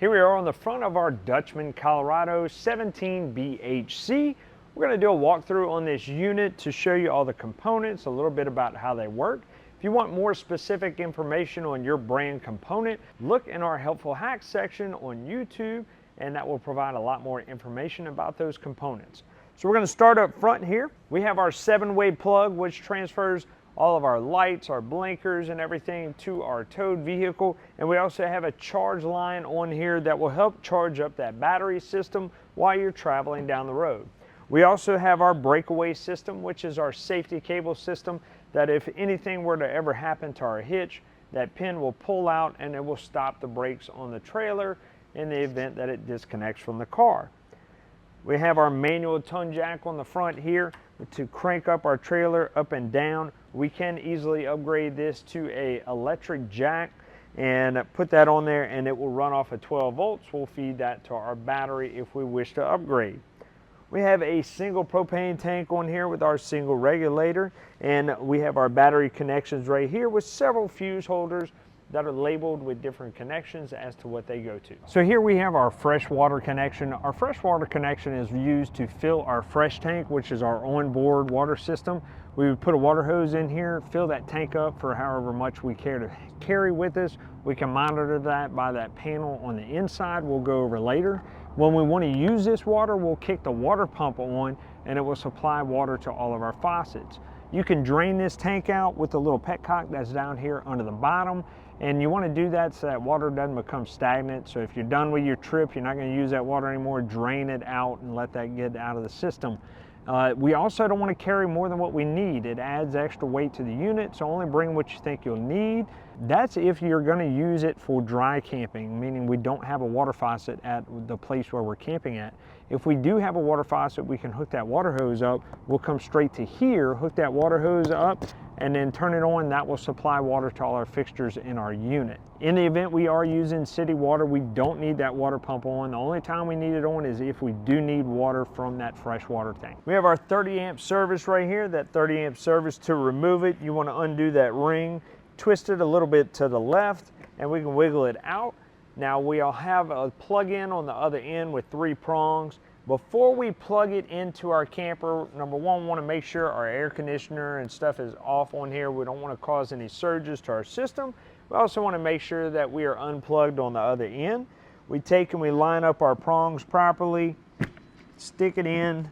Here we are on the front of our Dutchman, Colorado 17 BHC. We're going to do a walkthrough on this unit to show you all the components, a little bit about how they work. If you want more specific information on your brand component, look in our helpful hacks section on YouTube, and that will provide a lot more information about those components. So we're going to start up front here. We have our 7-way plug, which transfers all of our lights, our blinkers, and everything to our towed vehicle. And we also have a charge line on here that will help charge up that battery system while you're traveling down the road. We also have our breakaway system, which is our safety cable system, that if anything were to ever happen to our hitch, that pin will pull out and it will stop the brakes on the trailer in the event that it disconnects from the car. We have our manual tongue jack on the front here to crank up our trailer up and down. We can easily upgrade this to an electric jack and put that on there, and it will run off of 12 volts. We'll feed that to our battery if we wish to upgrade. We have a single propane tank on here with our single regulator, and we have our battery connections right here with several fuse holders that are labeled with different connections as to what they go to. So here we have our freshwater connection. Our freshwater connection is used to fill our fresh tank, which is our onboard water system. We would put a water hose in here, fill that tank up for however much we care to carry with us. We can monitor that by that panel on the inside we'll go over later. When we want to use this water, we'll kick the water pump on and it will supply water to all of our faucets. You can drain this tank out with the little petcock that's down here under the bottom, and you want to do that so that water doesn't become stagnant. So if you're done with your trip, you're not going to use that water anymore, drain it out and let that get out of the system. We also don't want to carry more than what we need. It adds extra weight to the unit, so only bring what you think you'll need. That's if you're going to use it for dry camping, meaning we don't have a water faucet at the place where we're camping at. If we do have a water faucet, we can hook that water hose up. We'll come straight to here, hook that water hose up, and then turn it on. That will supply water to all our fixtures in our unit. In the event we are using city water, we don't need that water pump on. The only time we need it on is if we do need water from that freshwater tank. We have our 30 amp service right here. That 30 amp service, to remove it, you want to undo that ring, twist it a little bit to the left, and we can wiggle it out. Now we'll have a plug-in on the other end with 3 prongs. Before we plug it into our camper, number one, we want to make sure our air conditioner and stuff is off on here. We don't want to cause any surges to our system. We also want to make sure that we are unplugged on the other end. We take and we line up our prongs properly, stick it in,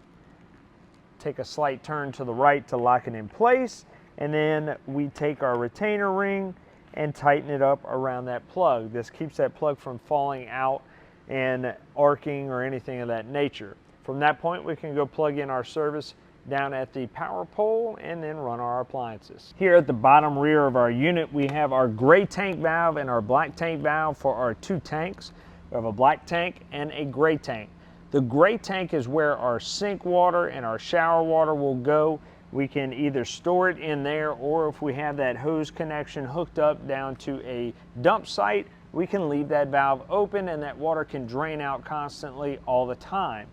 take a slight turn to the right to lock it in place, and then we take our retainer ring and tighten it up around that plug. This keeps that plug from falling out and arcing or anything of that nature. From that point, we can go plug in our service down at the power pole and then run our appliances. Here at the bottom rear of our unit, we have our gray tank valve and our black tank valve for our 2 tanks. We have a black tank and a gray tank. The gray tank is where our sink water and our shower water will go. We can either store it in there, or if we have that hose connection hooked up down to a dump site, we can leave that valve open and that water can drain out constantly all the time.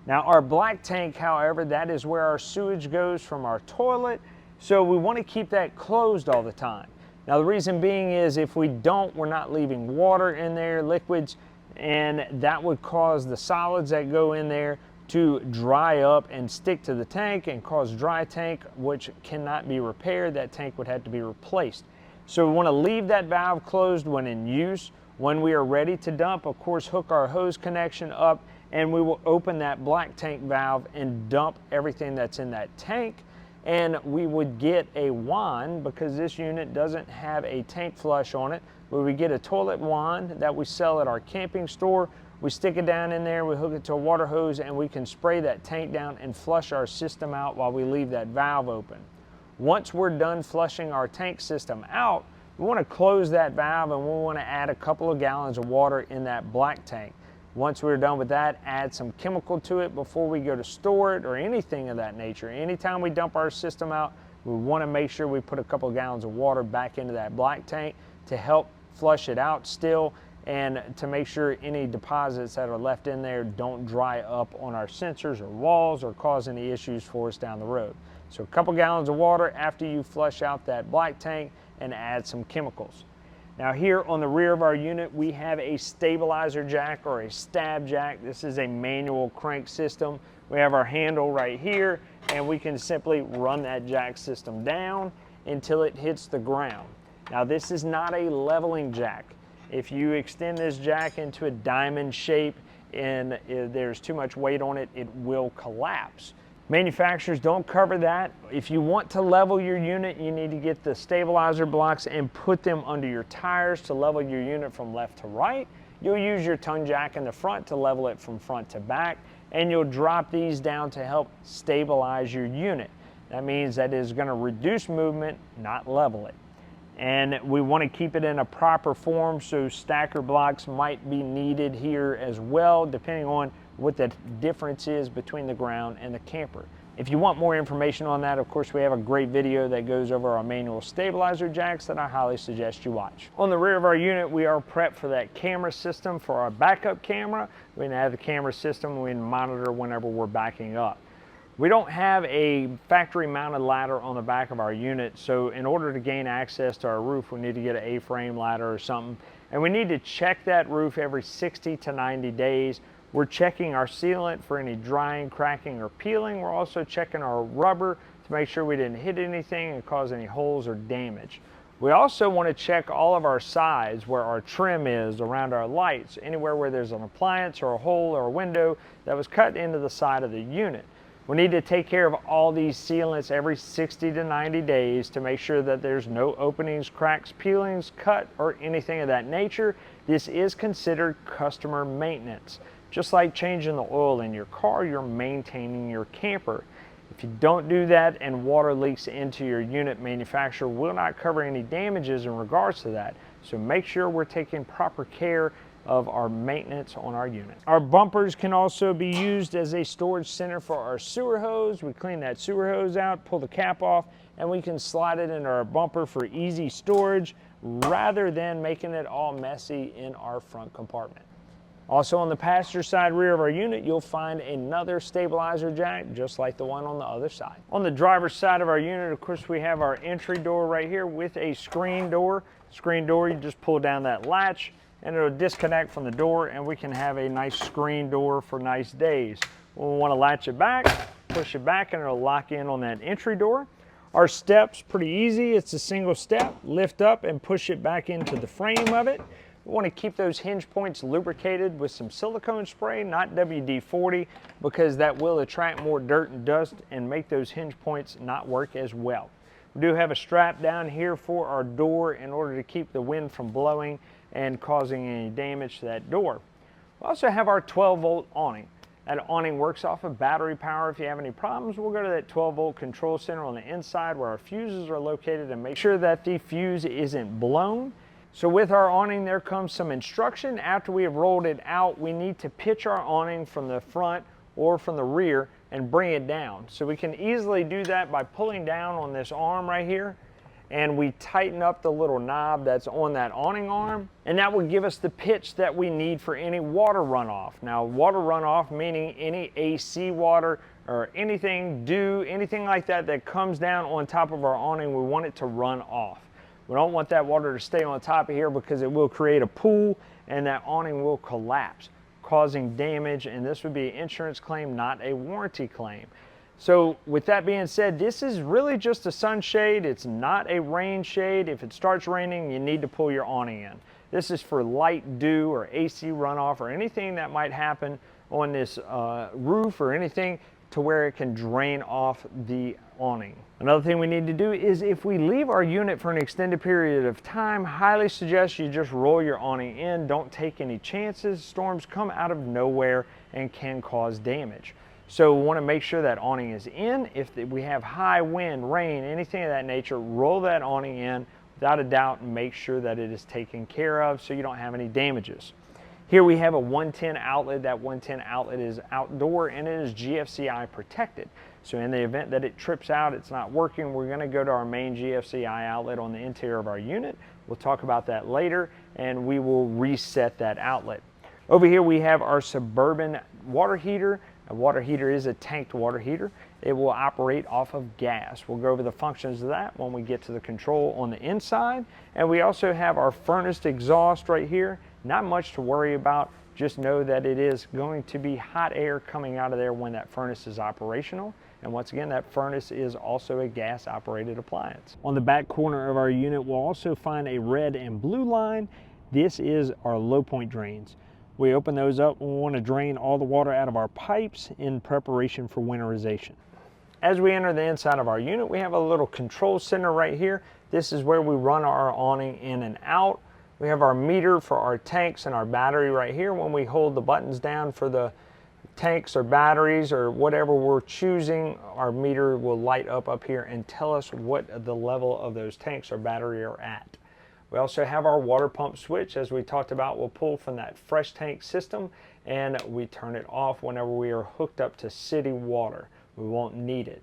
Now our black tank, however, that is where our sewage goes from our toilet, so we want to keep that closed all the time. Now the reason being is if we don't, we're not leaving water in there, liquids, and that would cause the solids that go in there to dry up and stick to the tank and cause dry tank, which cannot be repaired. That tank would have to be replaced. So we want to leave that valve closed when in use. When we are ready to dump, of course, hook our hose connection up, and we will open that black tank valve and dump everything that's in that tank. And we would get a wand, because this unit doesn't have a tank flush on it, where we get a toilet wand that we sell at our camping store. We stick it down in there, we hook it to a water hose, and we can spray that tank down and flush our system out while we leave that valve open. Once we're done flushing our tank system out, we want to close that valve and we want to add a couple of gallons of water in that black tank. Once we're done with that, add some chemical to it before we go to store it or anything of that nature. Anytime we dump our system out, we want to make sure we put a couple of gallons of water back into that black tank to help flush it out still, and to make sure any deposits that are left in there don't dry up on our sensors or walls or cause any issues for us down the road. So a couple gallons of water after you flush out that black tank and add some chemicals. Now here on the rear of our unit, we have a stabilizer jack or a stab jack. This is a manual crank system. We have our handle right here, and we can simply run that jack system down until it hits the ground. Now this is not a leveling jack. If you extend this jack into a diamond shape and there's too much weight on it, it will collapse. Manufacturers don't cover that. If you want to level your unit, you need to get the stabilizer blocks and put them under your tires to level your unit from left to right. You'll use your tongue jack in the front to level it from front to back, and you'll drop these down to help stabilize your unit. That means that it is going to reduce movement, not level it. And we want to keep it in a proper form, so stacker blocks might be needed here as well, depending on what the difference is between the ground and the camper. If you want more information on that, of course, we have a great video that goes over our manual stabilizer jacks that I highly suggest you watch. On the rear of our unit, we are prepped for that camera system for our backup camera. We can have the camera system, we can monitor whenever we're backing up. We don't have a factory mounted ladder on the back of our unit, so in order to gain access to our roof, we need to get an A-frame ladder or something. And we need to check that roof every 60 to 90 days. We're checking our sealant for any drying, cracking, or peeling. We're also checking our rubber to make sure we didn't hit anything and cause any holes or damage. We also want to check all of our sides, where our trim is, around our lights, anywhere where there's an appliance or a hole or a window that was cut into the side of the unit. We need to take care of all these sealants every 60 to 90 days to make sure that there's no openings, cracks, peelings, cut, or anything of that nature. This is considered customer maintenance. Just like changing the oil in your car, you're maintaining your camper. If you don't do that and water leaks into your unit, manufacturer will not cover any damages in regards to that. So make sure we're taking proper care of our maintenance on our unit. Our bumpers can also be used as a storage center for our sewer hose. We clean that sewer hose out, pull the cap off, and we can slide it into our bumper for easy storage rather than making it all messy in our front compartment. Also on the passenger side rear of our unit, you'll find another stabilizer jack just like the one on the other side. On the driver's side of our unit, of course, we have our entry door right here with a screen door. Screen door, you just pull down that latch and it'll disconnect from the door, and we can have a nice screen door for nice days. When we want to latch it back, push it back, and it'll lock in on that entry door. Our steps, pretty easy. It's a single step. Lift up and push it back into the frame of it. We want to keep those hinge points lubricated with some silicone spray, not WD-40, because that will attract more dirt and dust and make those hinge points not work as well. We do have a strap down here for our door in order to keep the wind from blowing and causing any damage to that door. We also have our 12-volt awning. That awning works off of battery power. If you have any problems, we'll go to that 12-volt control center on the inside where our fuses are located and make sure that the fuse isn't blown. So with our awning, there comes some instruction. After we have rolled it out, we need to pitch our awning from the front or from the rear and bring it down. So we can easily do that by pulling down on this arm right here, and we tighten up the little knob that's on that awning arm, and that will give us the pitch that we need for any water runoff. Now, water runoff meaning any AC water or anything, dew, anything like that that comes down on top of our awning, we want it to run off. We don't want that water to stay on top of here because it will create a pool and that awning will collapse, causing damage, and this would be an insurance claim, not a warranty claim. So with that being said, this is really just a sunshade. It's not a rain shade. If it starts raining, you need to pull your awning in. This is for light dew or AC runoff or anything that might happen on this roof or anything to where it can drain off the awning. Another thing we need to do is if we leave our unit for an extended period of time, highly suggest you just roll your awning in. Don't take any chances. Storms come out of nowhere and can cause damage. So we want to make sure that awning is in. If we have high wind, rain, anything of that nature, roll that awning in without a doubt and make sure that it is taken care of so you don't have any damages. Here we have a 110 outlet. That 110 outlet is outdoor and it is GFCI protected. So in the event that it trips out, it's not working, we're going to go to our main GFCI outlet on the interior of our unit. We'll talk about that later, and we will reset that outlet. Over here we have our Suburban water heater. A water heater is a tanked water heater. It will operate off of gas. We'll go over the functions of that when we get to the control on the inside. And we also have our furnace exhaust right here. Not much to worry about. Just know that it is going to be hot air coming out of there when that furnace is operational. And once again, that furnace is also a gas operated appliance. On the back corner of our unit, we'll also find a red and blue line. This is our low point drains. We open those up when we want to drain all the water out of our pipes in preparation for winterization. As we enter the inside of our unit, we have a little control center right here. This is where we run our awning in and out. We have our meter for our tanks and our battery right here. When we hold the buttons down for the tanks or batteries or whatever we're choosing, our meter will light up here and tell us what the level of those tanks or battery are at. We also have our water pump switch, as we talked about. We'll pull from that fresh tank system and we turn it off whenever we are hooked up to city water. We won't need it.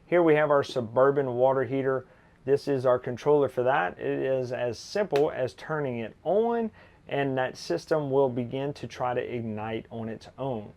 Here we have our Suburban water heater. This is our controller for that. It is as simple as turning it on and that system will begin to try to ignite on its own.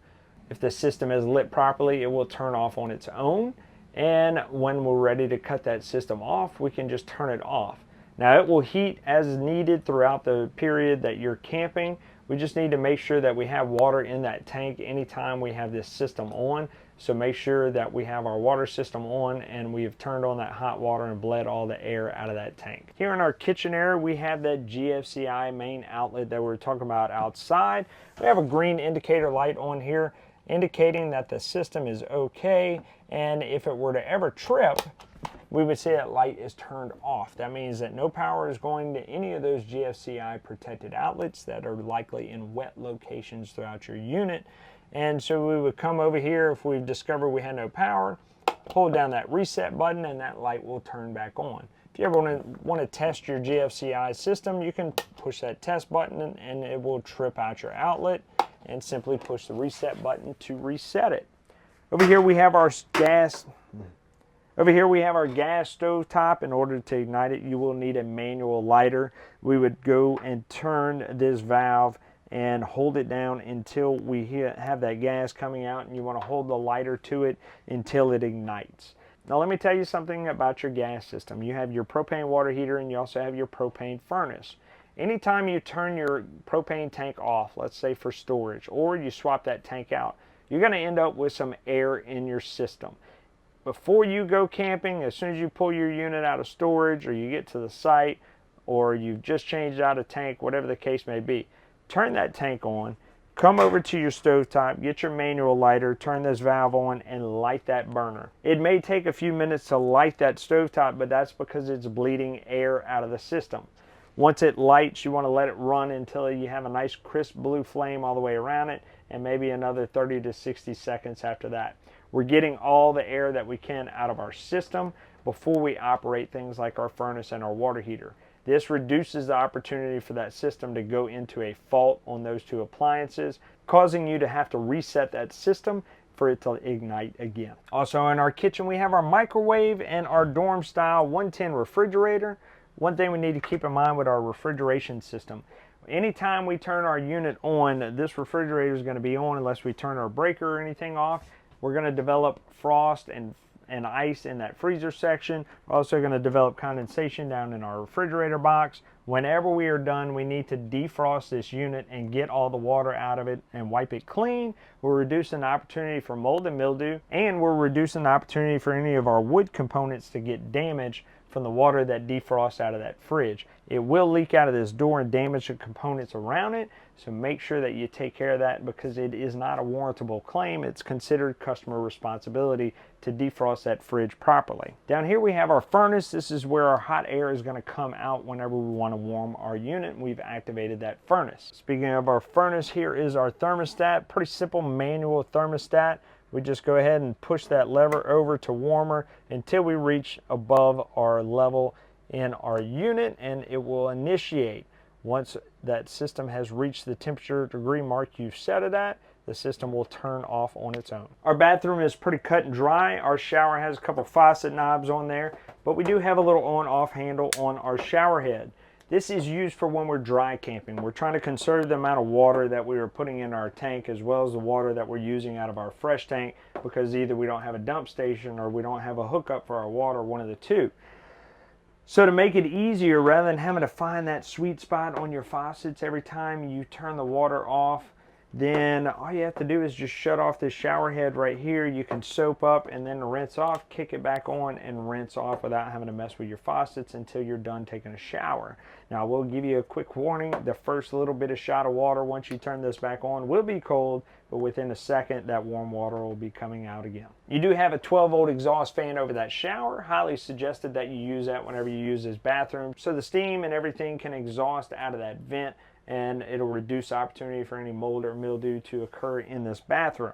If the system is lit properly, it will turn off on its own. And when we're ready to cut that system off, we can just turn it off. Now it will heat as needed throughout the period that you're camping. We just need to make sure that we have water in that tank anytime we have this system on. So make sure that we have our water system on and we have turned on that hot water and bled all the air out of that tank. Here in our kitchen area, we have that GFCI main outlet that we were talking about outside. We have a green indicator light on here indicating that the system is okay. And if it were to ever trip, we would say that light is turned off. That means that no power is going to any of those GFCI protected outlets that are likely in wet locations throughout your unit. And so we would come over here if we've discovered we had no power, hold down that reset button and that light will turn back on. If you ever want to test your GFCI system, you can push that test button and it will trip out your outlet and simply push the reset button to reset it. Over here we have our gas stove top. In order to ignite it, you will need a manual lighter. We would go and turn this valve and hold it down until we have that gas coming out, and you want to hold the lighter to it until it ignites. Now let me tell you something about your gas system. You have your propane water heater and you also have your propane furnace. Anytime you turn your propane tank off, let's say for storage, or you swap that tank out, you're going to end up with some air in your system. Before you go camping, as soon as you pull your unit out of storage or you get to the site or you've just changed out a tank, whatever the case may be, turn that tank on, come over to your stovetop, get your manual lighter, turn this valve on and light that burner. It may take a few minutes to light that stovetop, but that's because it's bleeding air out of the system. Once it lights, you want to let it run until you have a nice crisp blue flame all the way around it, and maybe another 30 to 60 seconds after that. We're getting all the air that we can out of our system before we operate things like our furnace and our water heater. This reduces the opportunity for that system to go into a fault on those two appliances, causing you to have to reset that system for it to ignite again. Also in our kitchen, we have our microwave and our dorm style 110 refrigerator. One thing we need to keep in mind with our refrigeration system, anytime we turn our unit on, this refrigerator is going to be on unless we turn our breaker or anything off. We're going to develop frost and ice in that freezer section. We're also going to develop condensation down in our refrigerator box. Whenever we are done, we need to defrost this unit and get all the water out of it and wipe it clean. We're reducing the opportunity for mold and mildew, and we're reducing the opportunity for any of our wood components to get damaged from the water that defrosts out of that fridge. It will leak out of this door and damage the components around it, so make sure that you take care of that because it is not a warrantable claim. It's considered customer responsibility to defrost that fridge properly. Down here we have our furnace. This is where our hot air is going to come out whenever we want to warm our unit. We've activated that furnace. Speaking of our furnace, here is our thermostat. Pretty simple manual thermostat. We just go ahead and push that lever over to warmer until we reach above our level in our unit, and it will initiate. Once that system has reached the temperature degree mark you've set it at, the system will turn off on its own. Our bathroom is pretty cut and dry. Our shower has a couple faucet knobs on there, but we do have a little on-off handle on our shower head. This is used for when we're dry camping. We're trying to conserve the amount of water that we are putting in our tank, as well as the water that we're using out of our fresh tank, because either we don't have a dump station or we don't have a hookup for our water, one of the two. So to make it easier, rather than having to find that sweet spot on your faucets every time you turn the water off, then all you have to do is just shut off this shower head right here. You can soap up and then rinse off, kick it back on and rinse off without having to mess with your faucets until you're done taking a shower. Now I will give you a quick warning. The first little bit of shot of water once you turn this back on will be cold, but within a second that warm water will be coming out again. You do have a 12-volt exhaust fan over that shower. Highly suggested that you use that whenever you use this bathroom, so the steam and everything can exhaust out of that vent, and it'll reduce opportunity for any mold or mildew to occur in this bathroom.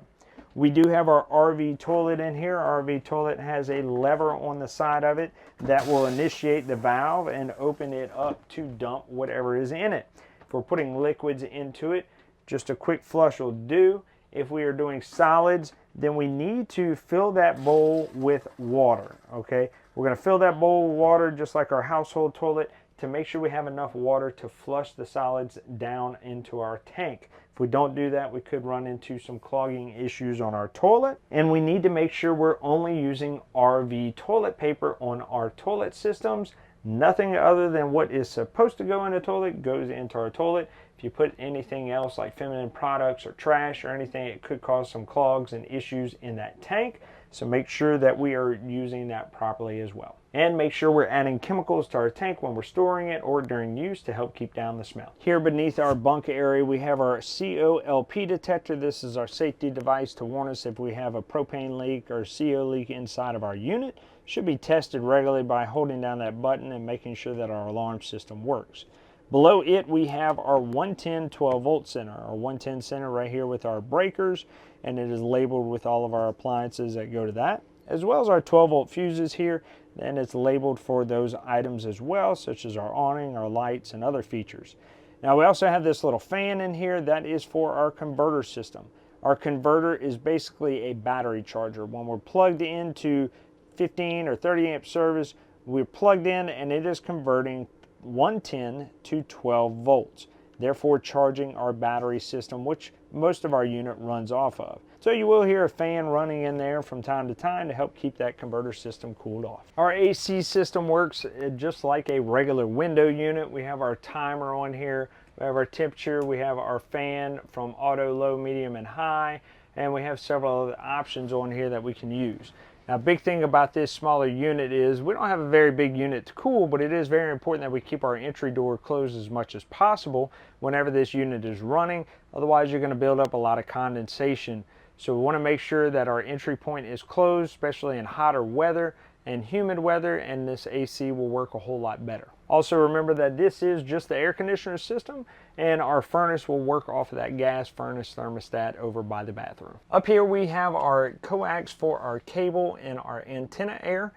We do have our RV toilet in here. Our RV toilet has a lever on the side of it that will initiate the valve and open it up to dump whatever is in it. If we're putting liquids into it, just a quick flush will do. If we are doing solids, then we need to fill that bowl with water, okay? We're gonna fill that bowl with water just like our household toilet, to make sure we have enough water to flush the solids down into our tank. If we don't do that, we could run into some clogging issues on our toilet. And we need to make sure we're only using RV toilet paper on our toilet systems. Nothing other than what is supposed to go in the toilet goes into our toilet. If you put anything else like feminine products or trash or anything, it could cause some clogs and issues in that tank. So make sure that we are using that properly as well. And make sure we're adding chemicals to our tank when we're storing it or during use to help keep down the smell. Here beneath our bunk area, we have our COLP detector. This is our safety device to warn us if we have a propane leak or CO leak inside of our unit. Should be tested regularly by holding down that button and making sure that our alarm system works. Below it, we have our 110 12-volt center. Our 110 center right here with our breakers, and it is labeled with all of our appliances that go to that, as well as our 12-volt fuses here, and it's labeled for those items as well, such as our awning, our lights, and other features. Now we also have this little fan in here that is for our converter system. Our converter is basically a battery charger. When we're plugged into 15 or 30 amp service, we're plugged in and it is converting 110 to 12 volts, therefore charging our battery system, which most of our unit runs off of. So you will hear a fan running in there from time to time to help keep that converter system cooled off. Our AC system works just like a regular window unit. We have our timer on here, we have our temperature, we have our fan from auto, low, medium, and high, and we have several other options on here that we can use. Now, big thing about this smaller unit is we don't have a very big unit to cool, but it is very important that we keep our entry door closed as much as possible whenever this unit is running. Otherwise, you're going to build up a lot of condensation. So we want to make sure that our entry point is closed, especially in hotter weather and humid weather, and this AC will work a whole lot better. Also remember that this is just the air conditioner system, and our furnace will work off of that gas furnace thermostat over by the bathroom. Up here we have our coax for our cable and our antenna air.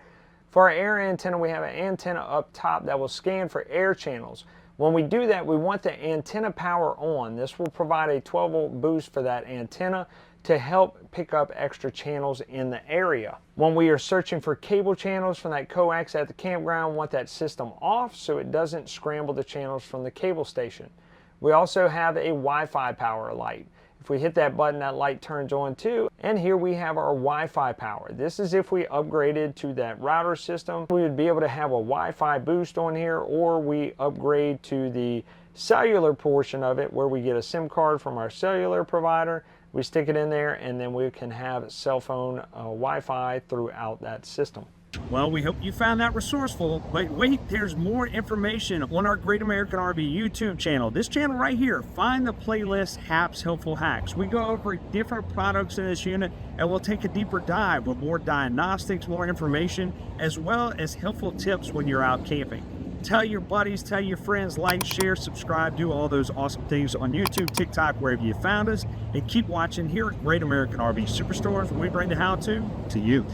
For our air antenna, we have an antenna up top that will scan for air channels. When we do that, we want the antenna power on. This will provide a 12-volt boost for that antenna to help pick up extra channels in the area. When we are searching for cable channels from that coax at the campground, we want that system off so it doesn't scramble the channels from the cable station. We also have a Wi-Fi power light. If we hit that button, that light turns on too. And here we have our Wi-Fi power. This is if we upgraded to that router system. We would be able to have a Wi-Fi boost on here, or we upgrade to the cellular portion of it where we get a SIM card from our cellular provider. We stick it in there, and then we can have cell phone Wi-Fi throughout that system. Well, we hope you found that resourceful, but wait, there's more information on our Great American RV YouTube channel. This channel right here, find the playlist Hap's Helpful Hacks. We go over different products in this unit, and we'll take a deeper dive with more diagnostics, more information, as well as helpful tips when you're out camping. Tell your buddies, tell your friends, like, share, subscribe, do all those awesome things on YouTube, TikTok, wherever you found us, and keep watching here at Great American RV SuperStores, where we bring the how-to you.